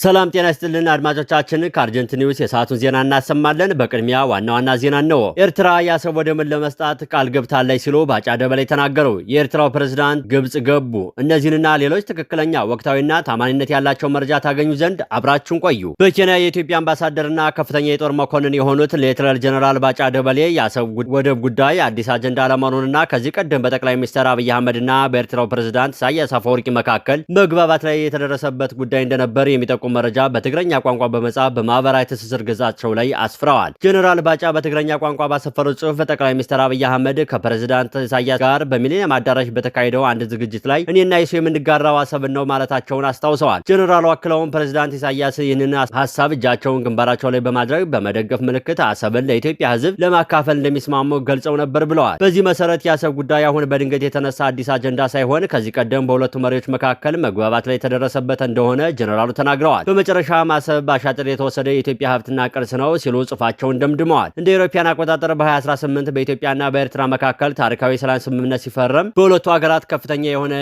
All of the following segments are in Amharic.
ሰላም ጤና ይስጥልን አድማጮቻችን፣ ከአርጀንት ኒውስ የሰዓቱን ዜና እናሰማለን። በቅድሚያ ዋና ዋና ዜና ነው። ኤርትራ የአሰብ ወደብን ለመስጣት ቃል ገብታለች ሲሉ ባጫ ደበሌ ተናገሩ። የኤርትራው ፕሬዝዳንት ግብጽ ገቡ። እነዚህንና ሌሎች ትክክለኛ ወቅታዊና ታማኝነት ያላቸው መረጃ ታገኙ ዘንድ አብራችሁን ቆዩ። በኬንያ የኢትዮጵያ አምባሳደርና ከፍተኛ የጦር መኮንን የሆኑት ሌተናል ጀነራል ባጫ ደበሌ የአሰብ ወደብ ጉዳይ አዲስ አጀንዳ አለመሆኑንና ከዚህ ቀደም በጠቅላይ ሚኒስትር አብይ አህመድና በኤርትራው ፕሬዝዳንት ኢሳያስ አፈወርቂ መካከል መግባባት ላይ የተደረሰበት ጉዳይ እንደነበር የሚጠቁም መረጃ በትግረኛ ቋንቋ በመጻፍ በማህበራዊ ትስስር ገጻቸው ላይ አስፍረዋል። ጀነራል ባጫ በትግረኛ ቋንቋ ባሰፈሩት ጽሑፍ ጠቅላይ ሚኒስትር አብይ አህመድ ከፕሬዝዳንት ኢሳያስ ጋር በሚሊኒየም አዳራሽ በተካሄደው አንድ ዝግጅት ላይ እኔና እሱ የምንጋራው አሰብን ነው ማለታቸውን አስታውሰዋል። ጀነራሉ አክለውም ፕሬዝዳንት ኢሳያስ ይህንን ሐሳብ እጃቸውን ግንባራቸው ላይ በማድረግ በመደገፍ ምልክት አሰብን ለኢትዮጵያ ሕዝብ ለማካፈል እንደሚስማሙ ገልጸው ነበር ብለዋል። በዚህ መሰረት የአሰብ ጉዳይ አሁን በድንገት የተነሳ አዲስ አጀንዳ ሳይሆን ከዚህ ቀደም በሁለቱ መሪዎች መካከል መግባባት ላይ የተደረሰበት እንደሆነ ጀነራሉ ተናግረዋል። በመጨረሻም አሰብ በአሻጥር የተወሰደ የኢትዮጵያ ሀብትና ቅርስ ነው ሲሉ ጽሑፋቸውን ደምድመዋል። እንደ አውሮፓውያን አቆጣጠር በ2018 በኢትዮጵያና በኤርትራ መካከል ታሪካዊ ሰላም ስምምነት ሲፈረም በሁለቱ ሀገራት ከፍተኛ የሆነ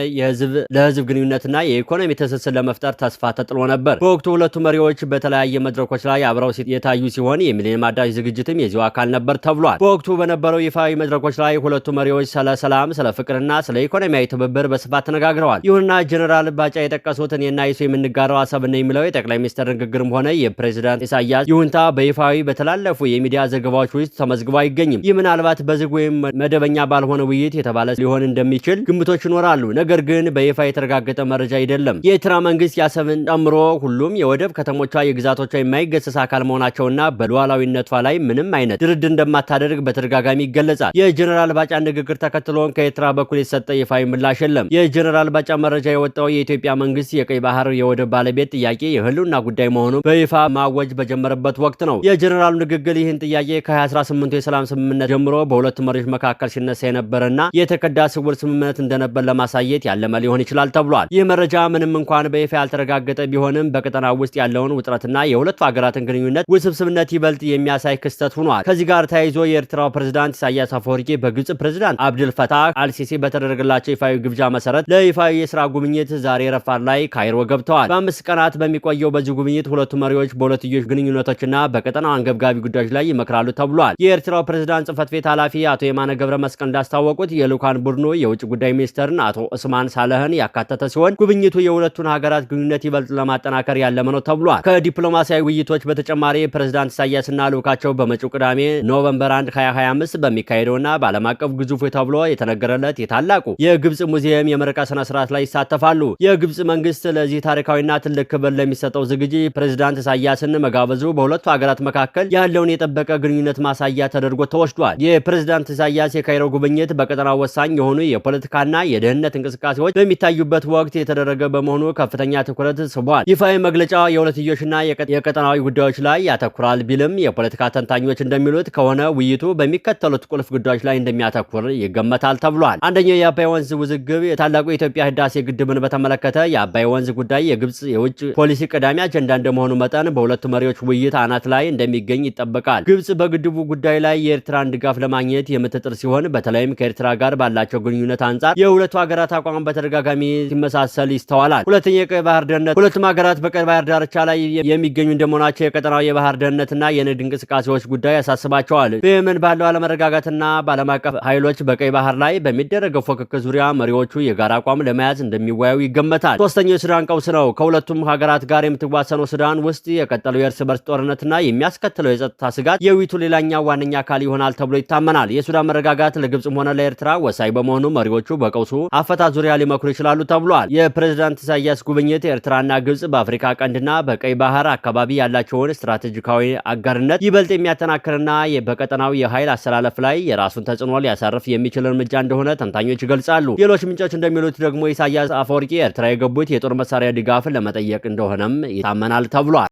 ለህዝብ ግንኙነትና የኢኮኖሚ ትስስር ለመፍጠር ተስፋ ተጥሎ ነበር። በወቅቱ ሁለቱ መሪዎች በተለያየ መድረኮች ላይ አብረው የታዩ ሲሆን የሚሊኒየም አዳራሽ ዝግጅትም የዚሁ አካል ነበር ተብሏል። በወቅቱ በነበረው ይፋዊ መድረኮች ላይ ሁለቱ መሪዎች ስለ ሰላም፣ ስለ ፍቅርና ስለ ኢኮኖሚያዊ ትብብር በስፋት ተነጋግረዋል። ይሁንና ጀነራል ባጫ የጠቀሱት እኔና እሱ የምንጋራው አሰብን ነው የሚለው የጠቅላይ ሚኒስትር ንግግርም ሆነ የፕሬዝዳንት ኢሳያስ ይሁንታ በይፋዊ በተላለፉ የሚዲያ ዘገባዎች ውስጥ ተመዝግቦ አይገኝም። ይህ ምናልባት በዝግ ወይም መደበኛ ባልሆነ ውይይት የተባለ ሊሆን እንደሚችል ግምቶች ይኖራሉ። ነገር ግን በይፋ የተረጋገጠ መረጃ አይደለም። የኤርትራ መንግስት የአሰብን ጨምሮ ሁሉም የወደብ ከተሞቿ የግዛቶቿ የማይገሰስ አካል መሆናቸውና በሉዓላዊነቷ ላይ ምንም አይነት ድርድር እንደማታደርግ በተደጋጋሚ ይገለጻል። የጀነራል ባጫ ንግግር ተከትሎን ከኤርትራ በኩል የተሰጠ ይፋዊ ምላሽ የለም። የጀነራል ባጫ መረጃ የወጣው የኢትዮጵያ መንግስት የቀይ ባህር የወደብ ባለቤት ጥያቄ የህልውና ጉዳይ መሆኑ በይፋ ማወጅ በጀመረበት ወቅት ነው። የጀነራሉ ንግግር ይህን ጥያቄ ከ2018 የሰላም ስምምነት ጀምሮ በሁለቱ መሪዎች መካከል ሲነሳ የነበረና የተከዳ ስውር ስምምነት እንደነበር ለማሳየት ያለመ ሊሆን ይችላል ተብሏል። ይህ መረጃ ምንም እንኳን በይፋ ያልተረጋገጠ ቢሆንም በቀጠናው ውስጥ ያለውን ውጥረትና የሁለቱ ሀገራትን ግንኙነት ውስብስብነት ይበልጥ የሚያሳይ ክስተት ሆኗል። ከዚህ ጋር ተያይዞ የኤርትራው ፕሬዝዳንት ኢሳያስ አፈወርቂ በግብጽ ፕሬዝዳንት አብድል ፈታህ አልሲሲ በተደረገላቸው ይፋዊ ግብዣ መሰረት ለይፋዊ የስራ ጉብኝት ዛሬ ረፋድ ላይ ካይሮ ገብተዋል። በ5 ቀናት በሚቆየው በዚህ ጉብኝት ሁለቱ መሪዎች በሁለትዮሽ ግንኙነቶችና በቀጠናው አንገብጋቢ ጉዳዮች ላይ ይመክራሉ ተብሏል። የኤርትራው ፕሬዝዳንት ጽህፈት ቤት ኃላፊ አቶ የማነ ገብረ መስቀል እንዳስታወቁት የልኡካን ቡድኑ የውጭ ጉዳይ ሚኒስትርን አቶ ዑስማን ሳለህን ያካተተ ሲሆን ጉብኝቱ የሁለቱን ሀገራት ግንኙነት ይበልጥ ለማጠናከር ያለመ ነው ተብሏል። ከዲፕሎማሲያዊ ውይይቶች በተጨማሪ ፕሬዝዳንት ኢሳያስና ልኡካቸው በመጪው ቅዳሜ ኖቨምበር 1 2025 በሚካሄደውና በዓለም አቀፍ ግዙፍ ተብሎ የተነገረለት የታላቁ የግብጽ ሙዚየም የምረቃ ስነ ስርዓት ላይ ይሳተፋሉ። የግብጽ መንግስት ለዚህ ታሪካዊና ትልቅ ክብር ለሚሰጠው ዝግጅት ፕሬዝዳንት ኢሳያስን መጋበዙ በሁለቱ ሀገራት መካከል ያለውን የጠበቀ ግንኙነት ማሳያ ተደርጎ ተወስዷል። የፕሬዝዳንት ኢሳያስ የካይሮ ጉብኝት በቀጠናው ወሳኝ የሆኑ የፖለቲካና የደህንነት እንቅስቃሴዎች በሚታዩበት ወቅት የተደረገ በመሆኑ ከፍተኛ ትኩረት ስቧል። ይፋዊ መግለጫ የሁለትዮሽና የቀጠናዊ ጉዳዮች ላይ ያተኩራል ቢልም የፖለቲካ ተንታኞች እንደሚሉት ከሆነ ውይይቱ በሚከተሉት ቁልፍ ጉዳዮች ላይ እንደሚያተኩር ይገመታል ተብሏል። አንደኛው የአባይ ወንዝ ውዝግብ። የታላቁ የኢትዮጵያ ህዳሴ ግድብን በተመለከተ የአባይ ወንዝ ጉዳይ የግብጽ የውጭ ፖሊሲ ቀዳሚ አጀንዳ እንደመሆኑ መጠን በሁለቱ መሪዎች ውይይት አናት ላይ እንደሚገኝ ይጠበቃል። ግብጽ በግድቡ ጉዳይ ላይ የኤርትራን ድጋፍ ለማግኘት የምትጥር ሲሆን በተለይም ከኤርትራ ጋር ባላቸው ግንኙነት አንጻር የሁለቱ ሀገራት አቋም በተደጋጋሚ ሲመሳሰል ይስተዋላል። ሁለተኛ የቀይ ባህር ደህንነት። ሁለቱም ሀገራት በቀይ ባህር ዳርቻ ላይ የሚገኙ እንደመሆናቸው የቀጠናው የባህር ደህንነትና የንግድ እንቅስቃሴዎች ጉዳይ ያሳስባቸዋል። በየመን ባለው አለመረጋጋትና በዓለም አቀፍ ኃይሎች በቀይ ባህር ላይ በሚደረገው ፉክክር ዙሪያ መሪዎቹ የጋራ አቋም ለመያዝ እንደሚወያዩ ይገመታል። ሶስተኛው የሱዳን ቀውስ ነው። ከሁለቱም ሀገራት ጋር የምትዋሰነው ሱዳን ውስጥ የቀጠለው የእርስ በርስ ጦርነትና የሚያስከትለው የጸጥታ ስጋት የውይይቱ ሌላኛው ዋነኛ አካል ይሆናል ተብሎ ይታመናል። የሱዳን መረጋጋት ለግብጽም ሆነ ለኤርትራ ወሳኝ በመሆኑ መሪዎቹ በቀውሱ አፈታት ዙሪያ ሊመክሩ ይችላሉ ተብሏል። የፕሬዝዳንት ኢሳያስ ጉብኝት ኤርትራና ግብጽ በአፍሪካ ቀንድና በቀይ ባህር አካባቢ ያላቸውን ስትራቴጂካዊ አጋርነት ይበልጥ የሚያጠናክርና በቀጠናው የኃይል አሰላለፍ ላይ የራሱን ተጽዕኖ ሊያሳርፍ የሚችል እርምጃ እንደሆነ ተንታኞች ይገልጻሉ። ሌሎች ምንጮች እንደሚሉት ደግሞ ኢሳያስ አፈወርቂ ኤርትራ የገቡት የጦር መሳሪያ ድጋፍ ለመጠየቅ እንደሆነም ይታመናል ተብሏል።